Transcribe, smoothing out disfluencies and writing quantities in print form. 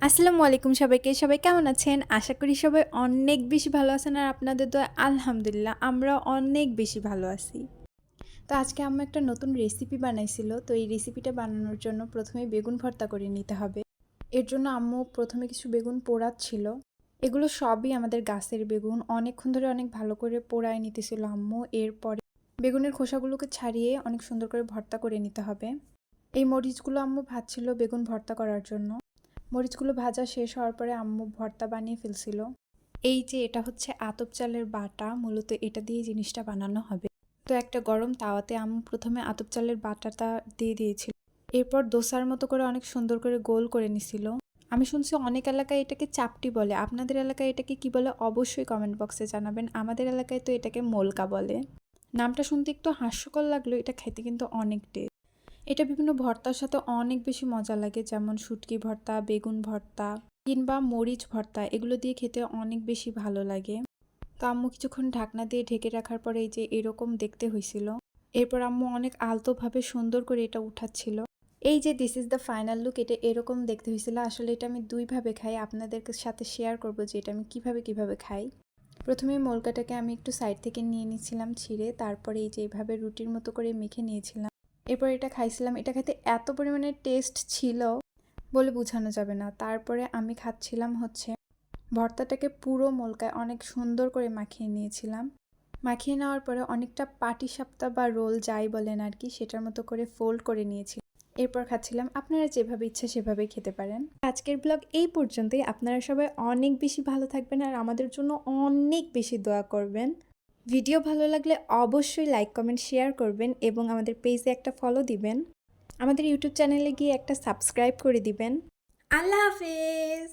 আসসালামু আলাইকুম সবাইকে। সবাই কেমন আছেন? আশা করি সবাই অনেক বেশি ভালো আছেন আর আপনাদের দোয়ায় আলহামদুলিল্লাহ আমরা অনেক বেশি ভালো আছি। তো আজকে আম্মু একটা নতুন রেসিপি বানাইছিল। তো এই রেসিপিটা বানানোর জন্য প্রথমেই বেগুন ভর্তা করে নিতে হবে। এর জন্য আম্মু প্রথমে কিছু বেগুন পোড়াচ্ছিল। এগুলো সবই আমাদের গাছের বেগুন। অনেকক্ষণ ধরে অনেক ভালো করে পোড়ায় নিতেছিল আম্মু। এরপরে বেগুনের খোসাগুলোকে ছাড়িয়ে অনেক সুন্দর করে ভর্তা করে নিতে হবে। এই মরিচগুলো আম্মু ভাজছিল বেগুন ভর্তা করার জন্য। মরিচগুলো ভাজা শেষ হওয়ার পরে আম্মু ভর্তা বানিয়ে ফেলছিল। এই যে এটা হচ্ছে আতপ চালের বাটা, মূলত এটা দিয়ে জিনিসটা বানানো হবে। তো একটা গরম তাওয়াতে আম্মু প্রথমে আতপ চালের বাটাটা দিয়ে দিয়েছিল। এরপর দোসার মতো করে অনেক সুন্দর করে গোল করে নিছিল। আমি শুনছি অনেক এলাকায় এটাকে চাপটি বলে। আপনাদের এলাকায় এটাকে কি বলে অবশ্যই কমেন্ট বক্সে জানাবেন। আমাদের এলাকায় তো এটাকে মোলকা বলে। নামটা শুনতে একটু হাস্যকর লাগলো, এটা খেতে কিন্তু অনেক টেস্ট। এটা বিভিন্ন ভর্তার সাথে অনেক বেশি মজা লাগে, যেমন শুটকি ভর্তা, বেগুন ভর্তা কিংবা মরিচ ভর্তা, এগুলো দিয়ে খেতে অনেক বেশি ভালো লাগে। তো আম্মু কিছুক্ষণ ঢাকনা দিয়ে ঢেকে রাখার পরে এই যে এরকম দেখতে হয়েছিল। এরপর আম্মু অনেক আলতোভাবে সুন্দর করে এটা উঠাচ্ছিল। এই যে this is the final look, এটা এরকম দেখতে হয়েছিল। আসলে এটা আমি দুইভাবে খাই, আপনাদের সাথে শেয়ার করবো যে এটা আমি কিভাবে খাই। প্রথমে মোলকাটাকে আমি একটু সাইড থেকে নিয়ে নিয়েছিলাম ছিঁড়ে, তারপরে এই যে এইভাবে রুটির মতো করে মেখে নিয়েছিলাম। এরপর এটা খাইছিলাম। এটা খেতে এত পরিমাণে টেস্ট ছিল বলে বোঝানো যাবে না। তারপরে আমি খাচ্ছিলাম হচ্ছে ভর্তাটাকে পুরো মোলকায় অনেক সুন্দর করে মাখিয়ে নিয়েছিলাম। মাখিয়ে নেওয়ার পরে অনেকটা পাটিসাপটা বা রোল যাই বলেন আর কি, সেটার মতো করে ফোল্ড করে নিয়েছি। এরপর খাচ্ছিলাম। আপনারা যেভাবে ইচ্ছা সেভাবেই খেতে পারেন। আজকের ব্লগ এই পর্যন্তই। আপনারা সবাই অনেক বেশি ভালো থাকবেন আর আমাদের জন্য অনেক বেশি দোয়া করবেন। ভিডিও ভালো লাগলে অবশ্যই লাইক, কমেন্ট, শেয়ার করবেন এবং আমাদের পেজে একটা ফলো দিবেন। আমাদের ইউটিউব চ্যানেলে গিয়ে একটা সাবস্ক্রাইব করে দিবেন। আল্লাহ হাফেজ।